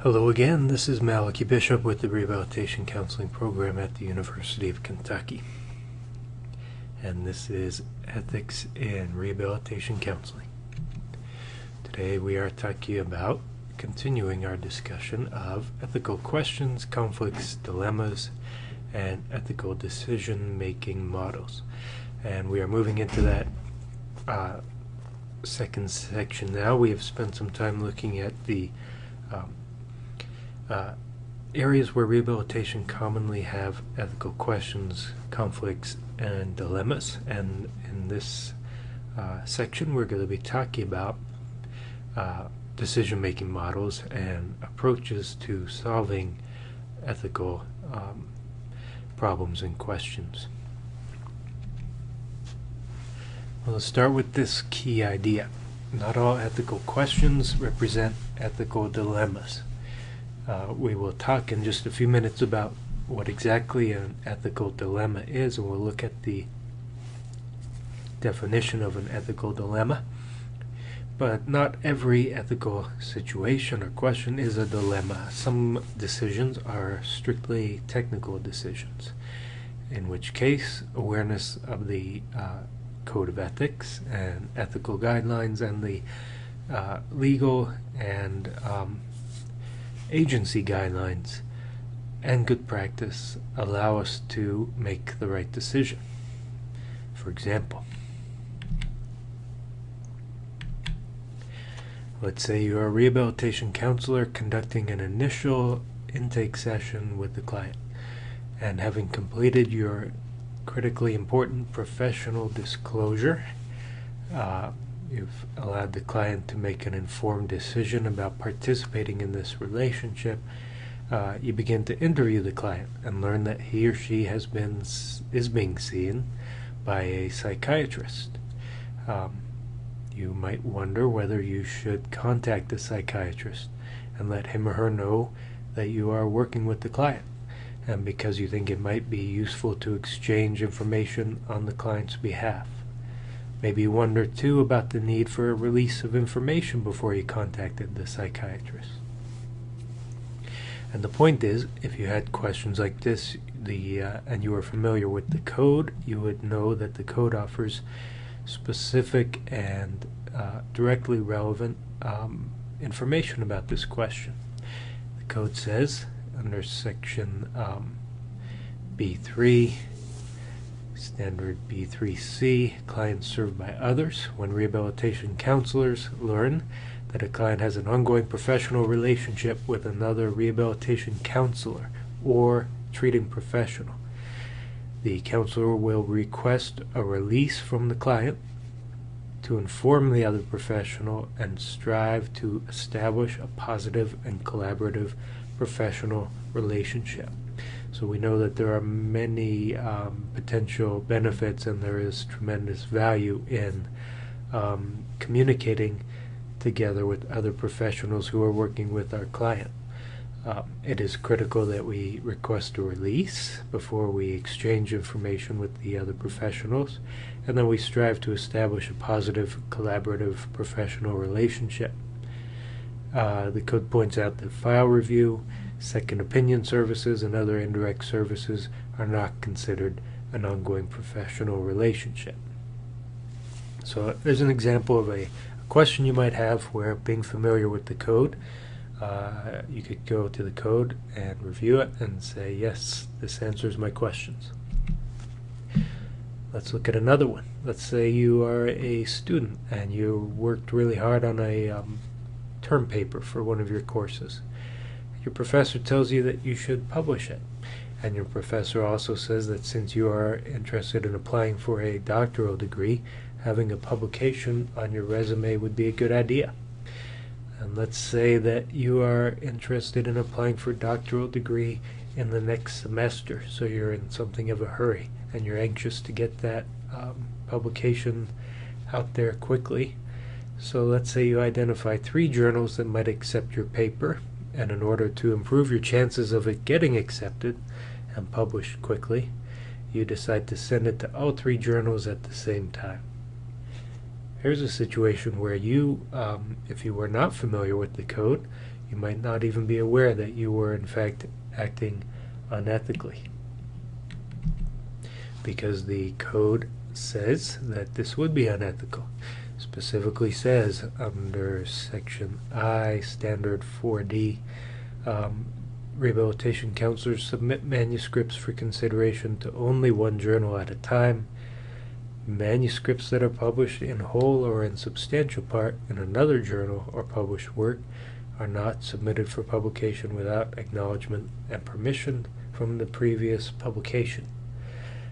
Hello again, this is Malachi Bishop with the Rehabilitation Counseling Program at the University of Kentucky. And this is Ethics in Rehabilitation Counseling. Today we are talking about continuing our discussion of ethical questions, conflicts, dilemmas, and ethical decision-making models. And we are moving into that second section now. We have spent some time looking at the areas where rehabilitation commonly have ethical questions, conflicts, and dilemmas. And in this section, we're going to be talking about decision-making models and approaches to solving ethical problems and questions. Well, let's start with this key idea. Not all ethical questions represent ethical dilemmas. We will talk in just a few minutes about what exactly an ethical dilemma is, and we'll look at the definition of an ethical dilemma. But not every ethical situation or question is a dilemma. Some decisions are strictly technical decisions, in which case awareness of the code of ethics and ethical guidelines and the legal and agency guidelines and good practice allow us to make the right decision. For example, let's say you're a rehabilitation counselor conducting an initial intake session with the client, and having completed your critically important professional disclosure, you've allowed the client to make an informed decision about participating in this relationship. You begin to interview the client and learn that he or she is being seen by a psychiatrist. You might wonder whether you should contact the psychiatrist and let him or her know that you are working with the client, and because you think it might be useful to exchange information on the client's behalf. Maybe you wonder too about the need for a release of information before you contacted the psychiatrist. And the point is, if you had questions like this and you were familiar with the code, you would know that the code offers specific and directly relevant information about this question. The code says, under section B3, standard B3C, clients served by others, when rehabilitation counselors learn that a client has an ongoing professional relationship with another rehabilitation counselor or treating professional, the counselor will request a release from the client to inform the other professional and strive to establish a positive and collaborative professional relationship. So we know that there are many potential benefits, and there is tremendous value in communicating together with other professionals who are working with our client. It is critical that we request a release before we exchange information with the other professionals, and then we strive to establish a positive, collaborative professional relationship. The code points out that file review, second opinion services, and other indirect services are not considered an ongoing professional relationship. So there's an example of a question you might have where, being familiar with the code, you could go to the code and review it and say, yes, this answers my questions. Let's look at another one. Let's say you are a student and you worked really hard on a term paper for one of your courses. Your professor tells you that you should publish it, and your professor also says that since you are interested in applying for a doctoral degree, having a publication on your resume would be a good idea. And let's say that you are interested in applying for a doctoral degree in the next semester, so you're in something of a hurry and you're anxious to get that publication out there quickly. So let's say you identify 3 journals that might accept your paper, and in order to improve your chances of it getting accepted and published quickly, you decide to send it to all 3 journals at the same time. Here's a situation where you, if you were not familiar with the code, You might not even be aware that you were in fact acting unethically, because the code says that this would be unethical. Specifically says under section I, standard 4D, rehabilitation counselors submit manuscripts for consideration to only one journal at a time. Manuscripts that are published in whole or in substantial part in another journal or published work are not submitted for publication without acknowledgement and permission from the previous publication.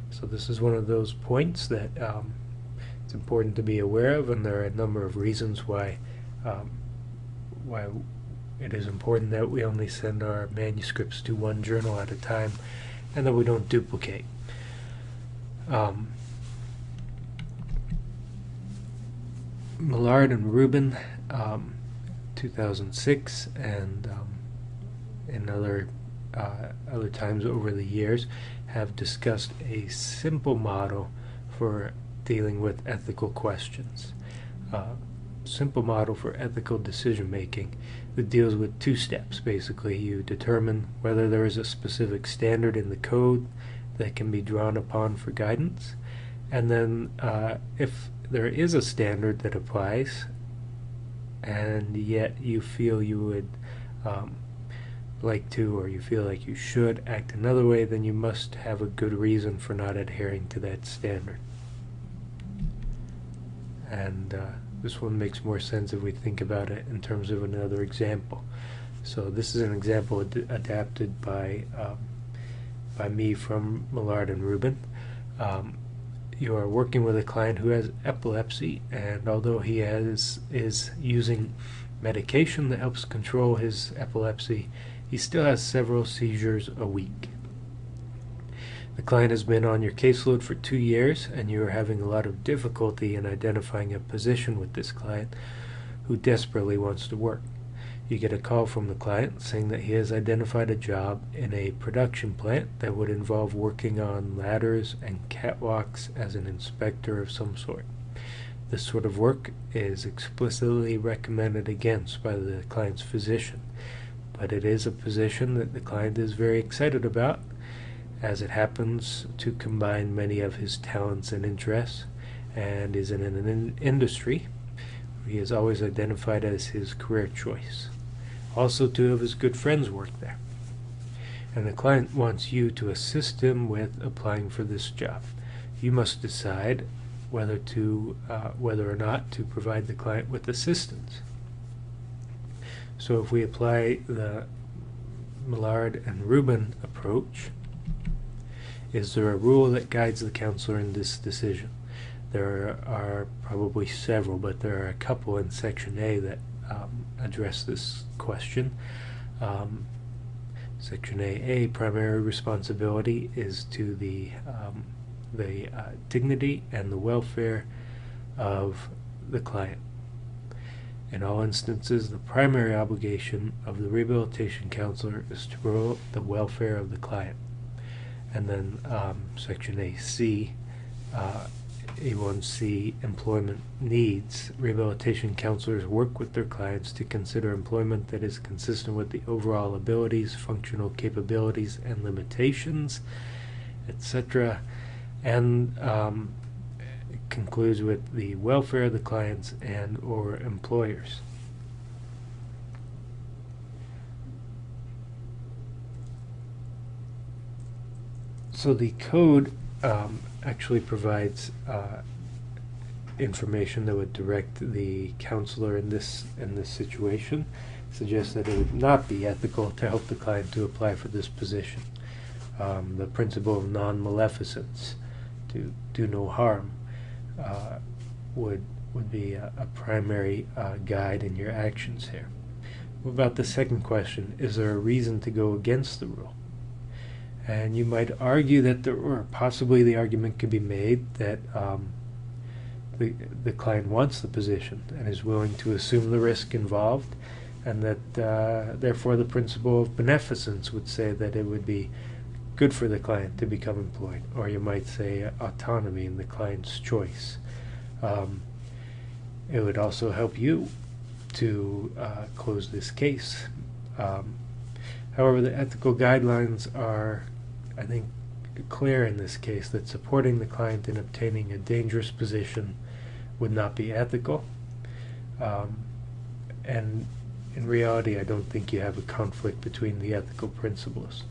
So this is one of those points that it's important to be aware of, and there are a number of reasons why it is important that we only send our manuscripts to one journal at a time, and that we don't duplicate. Millard and Rubin, 2006, and in other times over the years, have discussed a simple model for dealing with ethical questions. Simple model for ethical decision making that deals with two steps. Basically, you determine whether there is a specific standard in the code that can be drawn upon for guidance, and then if there is a standard that applies and yet you feel you would like to, or you feel like you should act another way, then you must have a good reason for not adhering to that standard. And this one makes more sense if we think about it in terms of another example. So this is an example adapted by me from Millard and Rubin. You are working with a client who has epilepsy, and although he is using medication that helps control his epilepsy, he still has several seizures a week. The client has been on your caseload for 2 years, and you are having a lot of difficulty in identifying a position with this client who desperately wants to work. You get a call from the client saying that he has identified a job in a production plant that would involve working on ladders and catwalks as an inspector of some sort. This sort of work is explicitly recommended against by the client's physician, but it is a position that the client is very excited about, as it happens to combine many of his talents and interests, and is in an industry he is always identified as his career choice. Also, 2 of his good friends work there, and the client wants you to assist him with applying for this job. You must decide whether or not to provide the client with assistance. So if we apply the Millard and Rubin approach, is there a rule that guides the counselor in this decision? There are probably several, but there are a couple in Section A that address this question. Section A, primary responsibility is to the dignity and the welfare of the client. In all instances, the primary obligation of the rehabilitation counselor is to promote the welfare of the client. And then Section AC, A1C, employment needs. Rehabilitation counselors work with their clients to consider employment that is consistent with the overall abilities, functional capabilities, and limitations, etc. And it concludes with the welfare of the clients and or employers. So the code actually provides information that would direct the counselor in this situation, suggests that it would not be ethical to help the client to apply for this position. The principle of non-maleficence, to do no harm, would be a primary guide in your actions here. What about the second question? Is there a reason to go against the rule? And you might argue that possibly the argument could be made that the client wants the position and is willing to assume the risk involved, and that therefore the principle of beneficence would say that it would be good for the client to become employed, or you might say autonomy in the client's choice. It would also help you to close this case However, the ethical guidelines are, I think, clear in this case that supporting the client in obtaining a dangerous position would not be ethical. And in reality, I don't think you have a conflict between the ethical principles.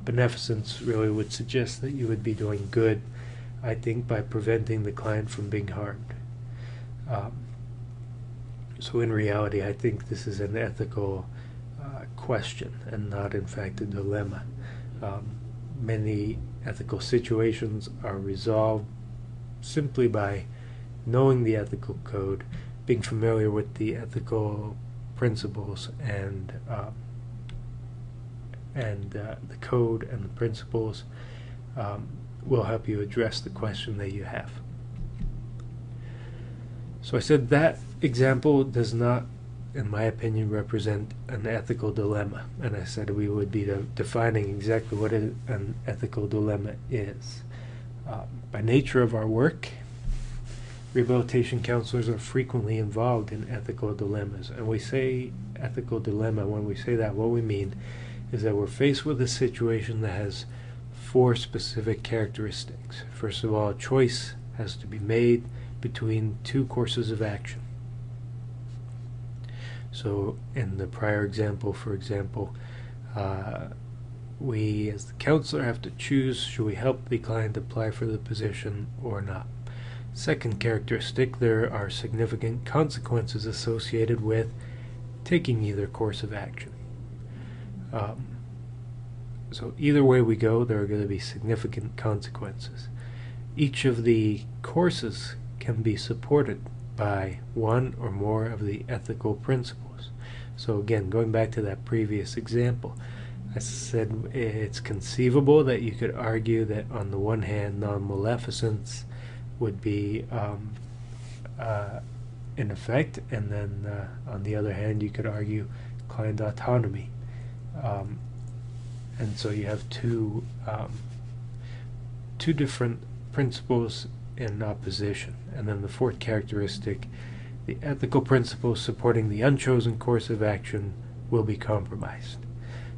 Beneficence really would suggest that you would be doing good, I think, by preventing the client from being harmed. So in reality, I think this is an ethical question and not, in fact, a dilemma. Many ethical situations are resolved simply by knowing the ethical code, being familiar with the ethical principles, and the code and the principles will help you address the question that you have. So I said that example does not, in my opinion, represent an ethical dilemma, and I said we would be defining exactly what an ethical dilemma is. By nature of our work, rehabilitation counselors are frequently involved in ethical dilemmas, and we say ethical dilemma. When we say that, what we mean is that we're faced with a situation that has 4 specific characteristics. First of all, a choice has to be made between 2 courses of action. So in the prior example, for example, we as the counselor have to choose, should we help the client apply for the position or not? Second characteristic, there are significant consequences associated with taking either course of action. So either way we go, there are going to be significant consequences. Each of the courses can be supported by one or more of the ethical principles. So again, going back to that previous example, I said it's conceivable that you could argue that on the one hand, non-maleficence would be in effect, and then on the other hand, you could argue client autonomy. And so you have two different principles in opposition. And then the fourth characteristic, the ethical principles supporting the unchosen course of action will be compromised.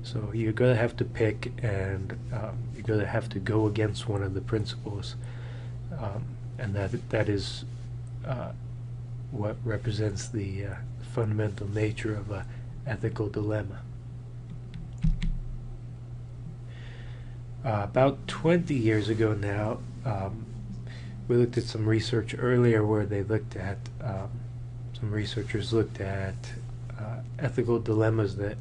So you're going to have to pick, and you're going to have to go against one of the principles, and that is what represents the fundamental nature of an ethical dilemma. About 20 years ago now, we looked at some research earlier where they looked at, some researchers looked at ethical dilemmas that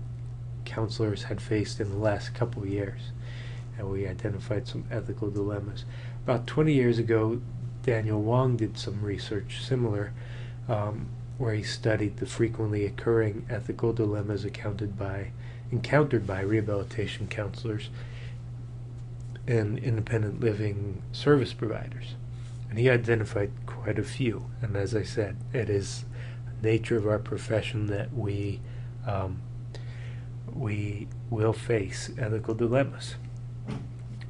counselors had faced in the last couple of years, and we identified some ethical dilemmas. About 20 years ago, Daniel Wong did some research similar, where he studied the frequently occurring ethical dilemmas encountered by rehabilitation counselors and independent living service providers. And he identified quite a few. And as I said, it is the nature of our profession that we will face ethical dilemmas.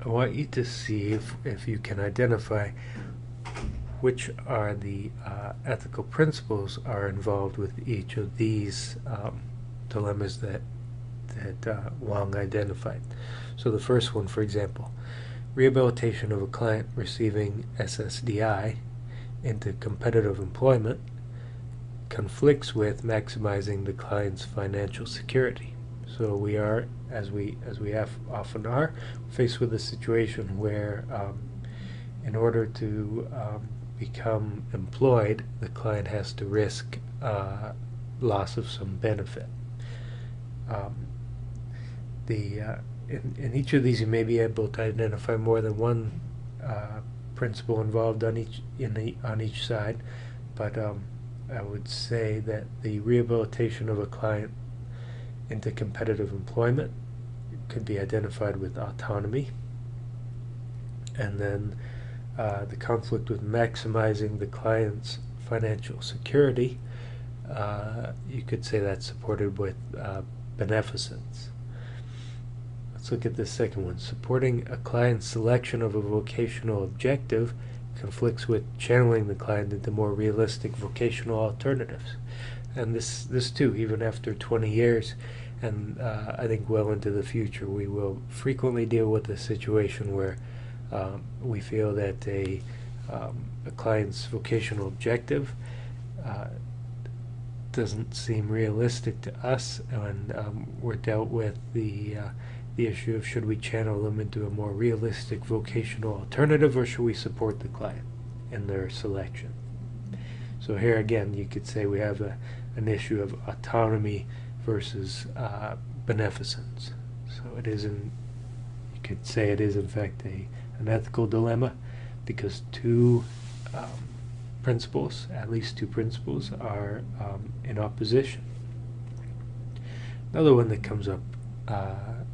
I want you to see if you can identify which are the ethical principles are involved with each of these dilemmas that Wong identified. So the first one, for example, rehabilitation of a client receiving SSDI into competitive employment conflicts with maximizing the client's financial security. So we are, as we often are, faced with a situation where in order to become employed, the client has to risk loss of some benefit. In each of these, you may be able to identify more than one principle involved on each side, but I would say that the rehabilitation of a client into competitive employment could be identified with autonomy, and then the conflict with maximizing the client's financial security, you could say that's supported with beneficence. Let's look at the second one. Supporting a client's selection of a vocational objective conflicts with channeling the client into more realistic vocational alternatives. And this too, even after 20 years, and I think well into the future we will frequently deal with a situation where we feel that a client's vocational objective doesn't seem realistic to us, and we're dealt with the issue of should we channel them into a more realistic vocational alternative, or should we support the client in their selection. So here again you could say we have an issue of autonomy versus beneficence. So it is you could say it is in fact an ethical dilemma, because at least two principles are in opposition. Another one that comes up,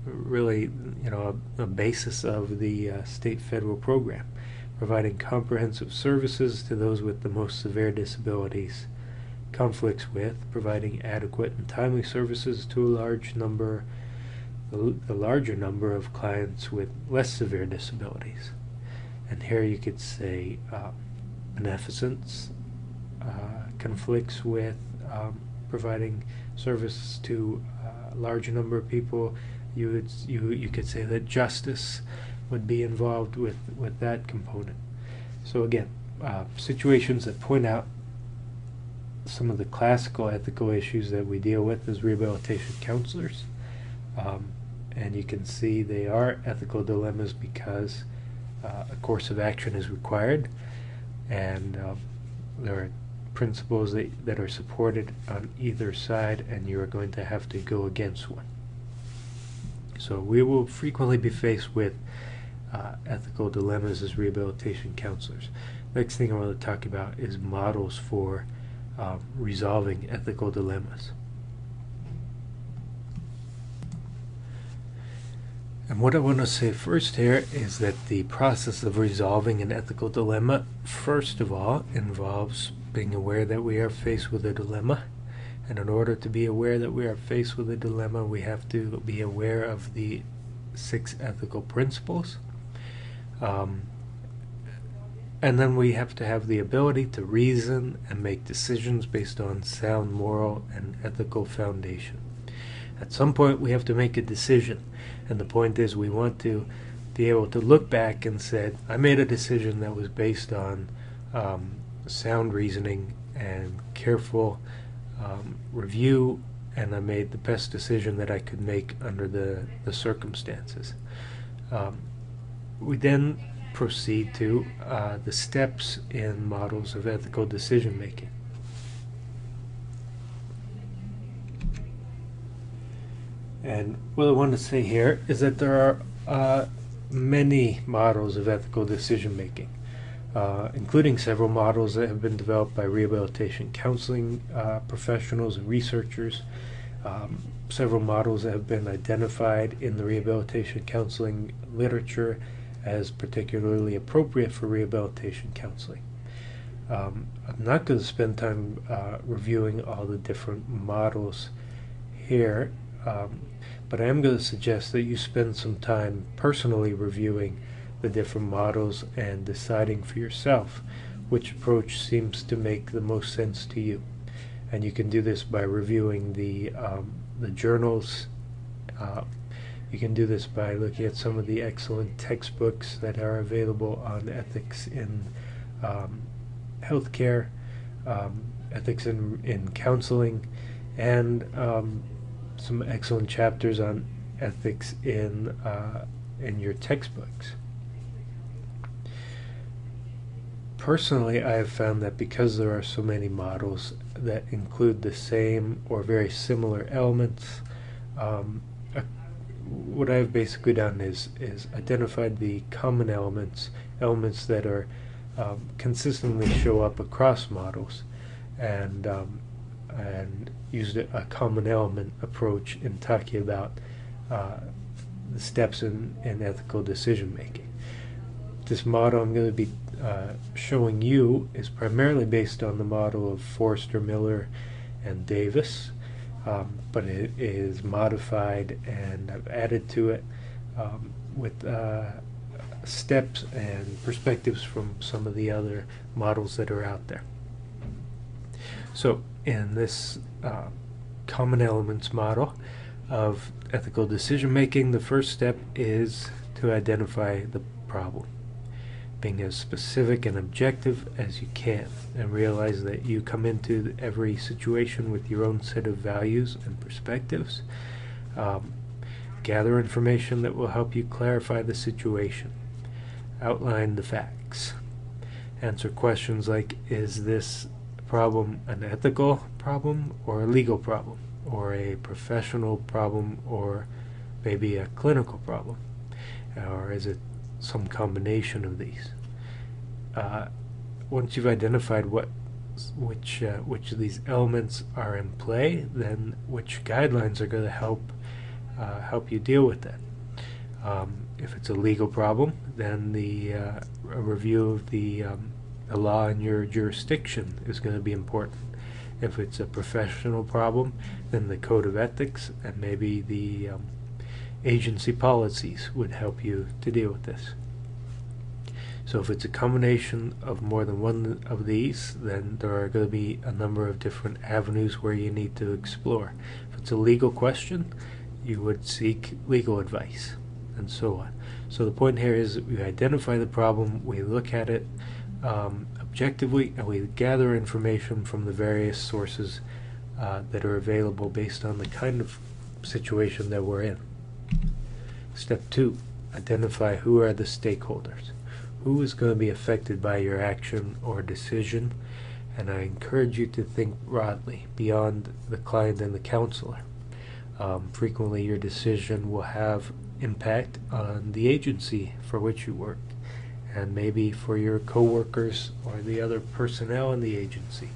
really, a basis of the state-federal program, providing comprehensive services to those with the most severe disabilities, conflicts with providing adequate and timely services to a larger number of clients with less severe disabilities. And here you could say beneficence conflicts with providing service to a larger number of people. You could say that justice would be involved with that component. So again, situations that point out some of the classical ethical issues that we deal with as rehabilitation counselors, and you can see they are ethical dilemmas because a course of action is required, and there are principles that are supported on either side, and you are going to have to go against one. So we will frequently be faced with ethical dilemmas as rehabilitation counselors. Next thing I want to talk about is models for resolving ethical dilemmas. And what I want to say first here is that the process of resolving an ethical dilemma, first of all, involves being aware that we are faced with a dilemma. And in order to be aware that we are faced with a dilemma, we have to be aware of the 6 ethical principles. And then we have to have the ability to reason and make decisions based on sound moral and ethical foundation. At some point we have to make a decision, and the point is we want to be able to look back and say, I made a decision that was based on sound reasoning and careful review, and I made the best decision that I could make under the circumstances. We then proceed to the steps in models of ethical decision making. And what I want to say here is that there are many models of ethical decision making, including several models that have been developed by rehabilitation counseling professionals and researchers, several models that have been identified in the rehabilitation counseling literature as particularly appropriate for rehabilitation counseling. I'm not going to spend time reviewing all the different models here, but I am going to suggest that you spend some time personally reviewing the different models and deciding for yourself which approach seems to make the most sense to you. And you can do this by reviewing the journals. You can do this by looking at some of the excellent textbooks that are available on ethics in healthcare, ethics in counseling, and some excellent chapters on ethics in your textbooks. Personally, I have found that because there are so many models that include the same or very similar elements, what I've basically done is identified the common elements that are consistently show up across models, and used a common element approach in talking about the steps in ethical decision making. This model I'm going to be showing you is primarily based on the model of Forrester, Miller, and Davis, but it is modified, and I've added to it with steps and perspectives from some of the other models that are out there. So in this common elements model, of ethical decision making, the first step is to identify the problem, being as specific and objective as you can, and realize that you come into every situation with your own set of values and perspectives. Gather information that will help you clarify the situation. Outline the facts. Answer questions like, is this problem an ethical problem or a legal problem, or a professional problem, or maybe a clinical problem, or is it some combination of these? Once you've identified which of these elements are in play, then which guidelines are going to help you deal with that. If it's a legal problem, then a review of the law in your jurisdiction is going to be important. If it's a professional problem, then the code of ethics and maybe the agency policies would help you to deal with this. So if it's a combination of more than one of these, then there are going to be a number of different avenues where you need to explore. If it's a legal question, you would seek legal advice, and so on. So the point here is that we identify the problem, we look at it objectively, and we gather information from the various sources that are available based on the kind of situation that we're in. Step 2, identify who are the stakeholders. Who is going to be affected by your action or decision? And I encourage you to think broadly, beyond the client and the counselor. Frequently your decision will have impact on the agency for which you work, and maybe for your coworkers or the other personnel in the agency.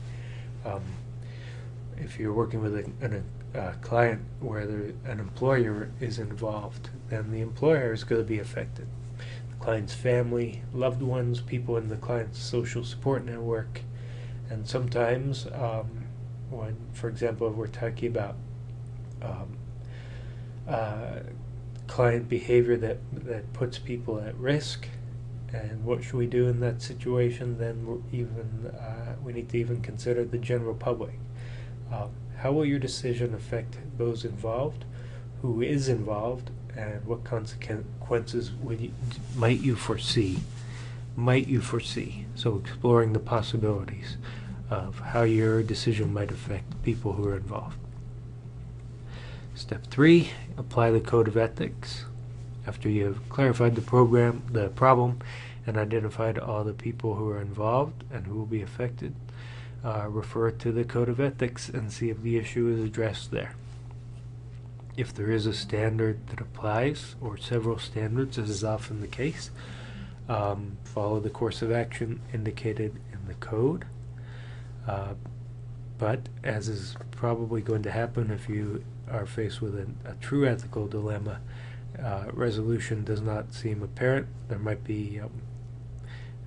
If you're working with a client where an employer is involved, then the employer is going to be affected. The client's family, loved ones, people in the client's social support network, and sometimes when, for example, if we're talking about client behavior that puts people at risk, and what should we do in that situation, then we need to even consider the general public. How will your decision affect those involved? Who is involved? And what consequences might you foresee? So exploring the possibilities of how your decision might affect people who are involved. Step 3, apply the code of ethics. After you have clarified the problem, and identified all the people who are involved and who will be affected, refer to the code of ethics and see if the issue is addressed there. If there is a standard that applies, or several standards, as is often the case, follow the course of action indicated in the code. But, as is probably going to happen if you are faced with a true ethical dilemma, resolution does not seem apparent. There might be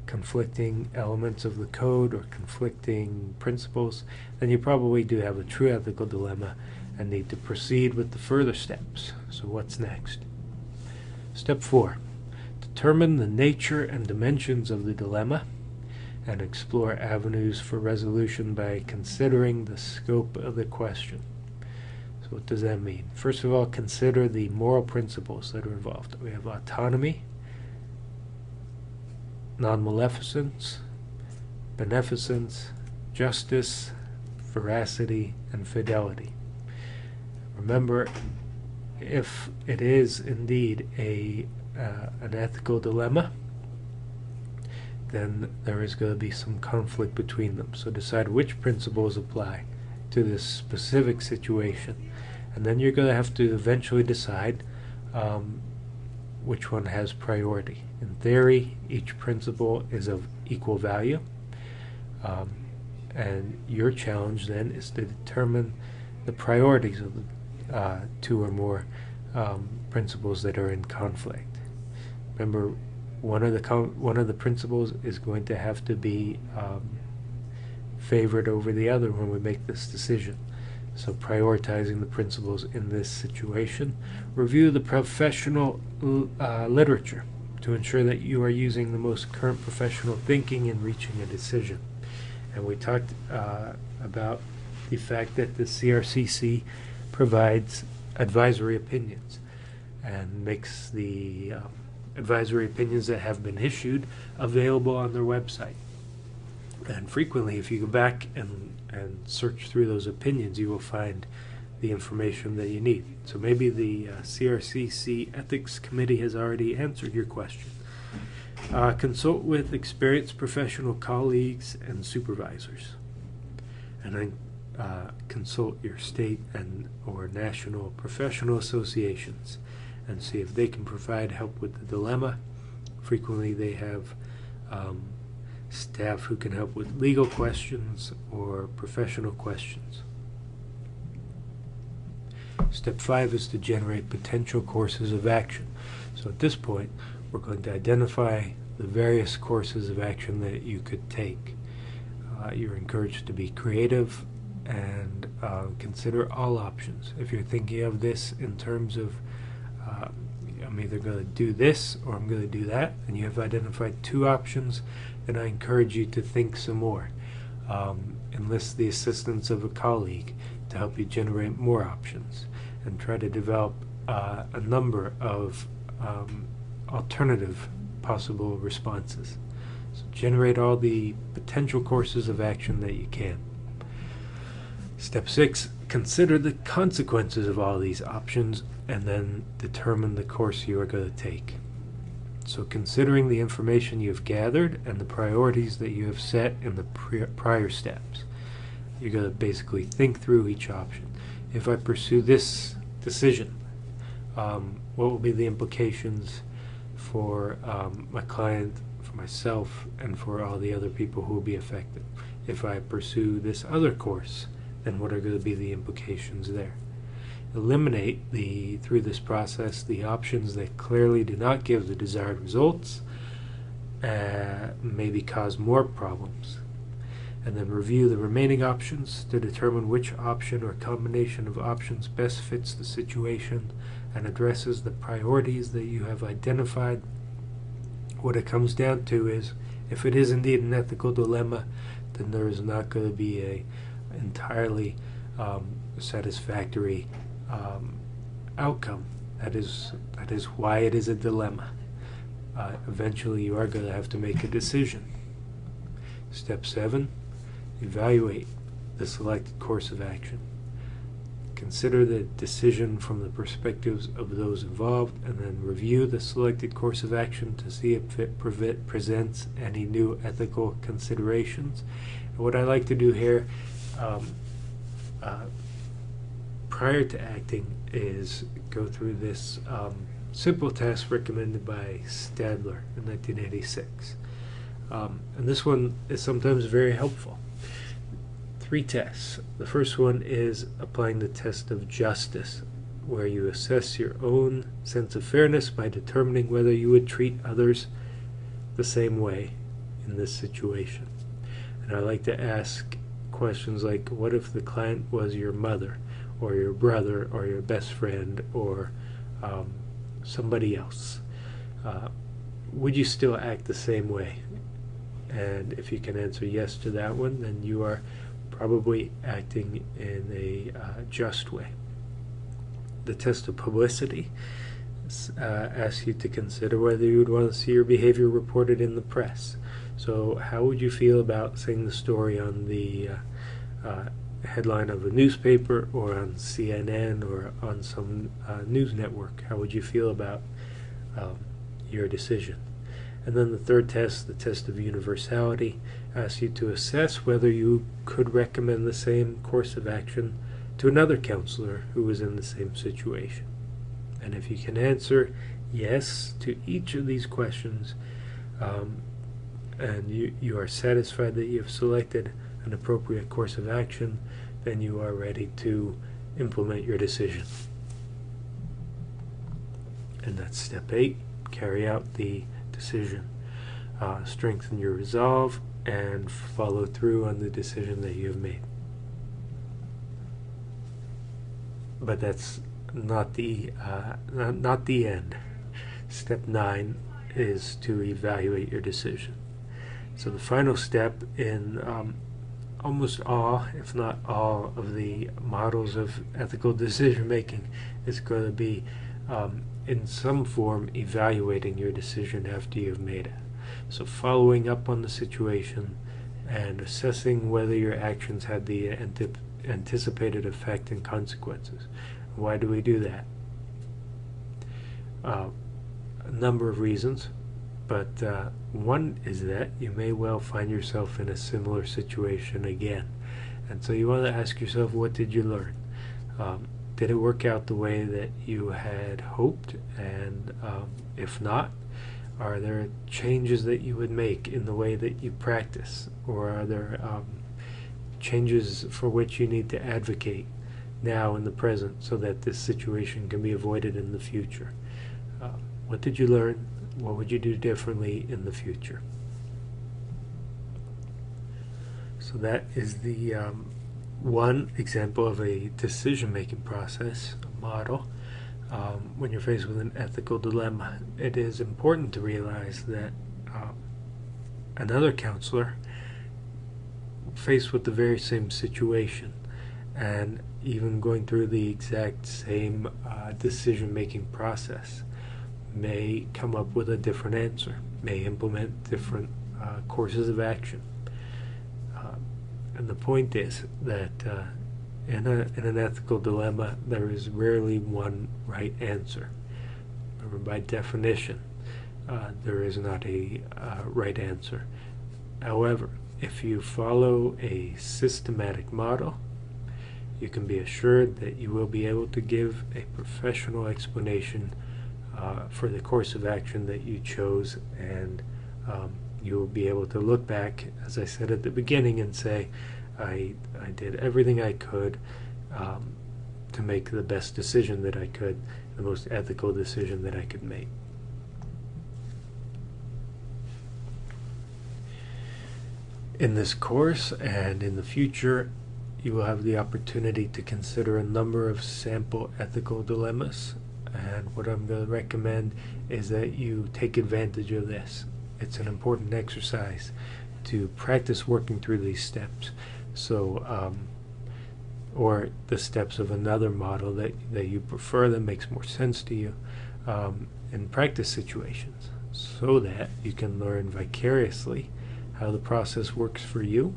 conflicting elements of the code or conflicting principles. Then you probably do have a true ethical dilemma and need to proceed with the further steps. So what's next? Step 4, determine the nature and dimensions of the dilemma and explore avenues for resolution by considering the scope of the question. So what does that mean? First of all, consider the moral principles that are involved. We have autonomy, non-maleficence, beneficence, justice, veracity, and fidelity. Remember, if it is indeed an ethical dilemma, then there is going to be some conflict between them. So decide which principles apply to this specific situation. And then you're going to have to eventually decide which one has priority. In theory, each principle is of equal value. And your challenge then is to determine the priorities of the two or more principles that are in conflict. Remember, one of the principles is going to have to be favored over the other when we make this decision. So prioritizing the principles in this situation. Review the professional literature to ensure that you are using the most current professional thinking in reaching a decision. And we talked about the fact that the CRCC provides advisory opinions and makes the advisory opinions that have been issued available on their website. And frequently, if you go back and search through those opinions, you will find the information that you need. So maybe the CRCC Ethics Committee has already answered your question. Consult with experienced professional colleagues and supervisors. And then consult your state and or national professional associations and see if they can provide help with the dilemma. Frequently they have staff who can help with legal questions or professional questions. Step 5 is to generate potential courses of action. So at this point, we're going to identify the various courses of action that you could take. You're encouraged to be creative and consider all options. If you're thinking of this in terms of I'm either going to do this or I'm going to do that, and you have identified 2 options, then I encourage you to think some more. Enlist the assistance of a colleague to help you generate more options, and try to develop a number of alternative possible responses. So generate all the potential courses of action that you can. Step 6, consider the consequences of all these options and then determine the course you are going to take. So considering the information you have gathered and the priorities that you have set in the prior steps, you're going to basically think through each option. If I pursue this decision, what will be the implications for my client, for myself, and for all the other people who will be affected? If I pursue this other course, then what are going to be the implications there? Eliminate through this process the options that clearly do not give the desired results, maybe cause more problems. And then review the remaining options to determine which option or combination of options best fits the situation and addresses the priorities that you have identified. What it comes down to is, if it is indeed an ethical dilemma, then there is not going to be a entirely satisfactory outcome. That is why it is a dilemma. Eventually you are going to have to make a decision. Step 7, evaluate the selected course of action. Consider the decision from the perspectives of those involved, and then review the selected course of action to see if it presents any new ethical considerations. And what I like to do here prior to acting is go through this simple test recommended by Stadler in 1986. And this one is sometimes very helpful. 3 tests. The first one is applying the test of justice, where you assess your own sense of fairness by determining whether you would treat others the same way in this situation. And I like to ask questions like, what if the client was your mother, or your brother, or your best friend, or somebody else? Would you still act the same way? And if you can answer yes to that one, then you are probably acting in a just way. The test of publicity asks you to consider whether you would want to see your behavior reported in the press. So how would you feel about saying the story on the headline of a newspaper, or on CNN, or on some news network? How would you feel about your decision? And then the third test, the test of universality, asks you to assess whether you could recommend the same course of action to another counselor who was in the same situation. And if you can answer yes to each of these questions, and you are satisfied that you have selected an appropriate course of action, then you are ready to implement your decision. And that's step 8. Carry out the decision. Strengthen your resolve and follow through on the decision that you have made. But that's not the end. Step 9 is to evaluate your decision. So the final step in almost all, if not all, of the models of ethical decision making is going to be in some form evaluating your decision after you've made it. So following up on the situation and assessing whether your actions had the anticipated effect and consequences. Why do we do that? A number of reasons, but one is that you may well find yourself in a similar situation again. And so you want to ask yourself, what did you learn? Did it work out the way that you had hoped? And if not, are there changes that you would make in the way that you practice? Or are there changes for which you need to advocate now in the present so that this situation can be avoided in the future? What did you learn? What would you do differently in the future? So that is the one example of a decision-making process, a model. When you're faced with an ethical dilemma, it is important to realize that another counselor faced with the very same situation and even going through the exact same decision-making process may come up with a different answer, may implement different courses of action. And the point is that in an ethical dilemma, there is rarely one right answer. Remember, by definition, there is not a right answer. However, if you follow a systematic model, you can be assured that you will be able to give a professional explanation for the course of action that you chose, and you will be able to look back, as I said at the beginning, and say, I did everything I could to make the best decision that I could, the most ethical decision that I could make. In this course and in the future, you will have the opportunity to consider a number of sample ethical dilemmas, and what I'm going to recommend is that you take advantage of this. It's an important exercise to practice working through these steps. So, or the steps of another model that you prefer, that makes more sense to you in practice situations, so that you can learn vicariously how the process works for you,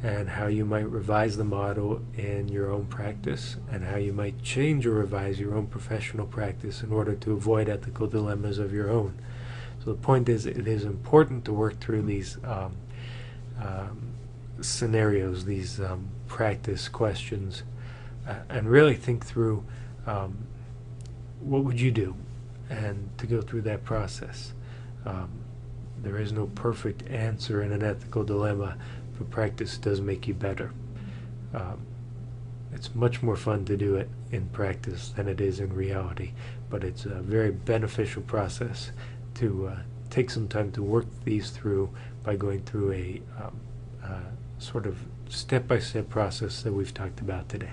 and how you might revise the model in your own practice, and how you might change or revise your own professional practice in order to avoid ethical dilemmas of your own. So the point is, it is important to work through these scenarios, these practice questions, and really think through what would you do, and to go through that process. There is no perfect answer in an ethical dilemma, but practice does make you better. It's much more fun to do it in practice than it is in reality, but it's a very beneficial process to take some time to work these through by going through a sort of step-by-step process that we've talked about today.